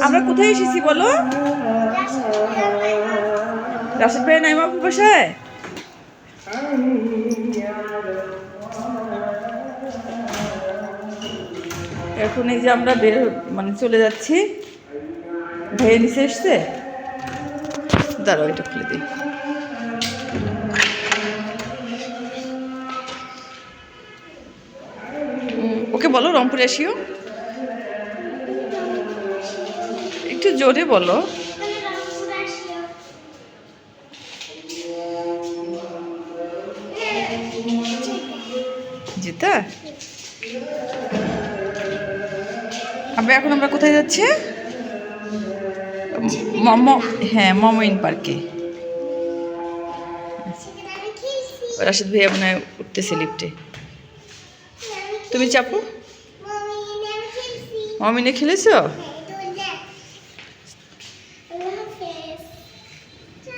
আমরা কোথায় এসেছি বলো? রাশেদ ভাই নাইমাপুর বাসায়। এখন এই যে আমরা বের চলে যাচ্ছি। ভাইয়া নিচে এসছে, দাঁড়াও এটা খুলে দিই। ওকে বলো রংপুরে আসিও, একটু জোরে বলো। জিতা আমরা কোথায় যাচ্ছি? হ্যাঁ, মমইন পার্কে। রাশেদ ভাইয়া মনে হয় উঠতেছে লিফটে। তুমি চাপো। মমিনে খেলেছো?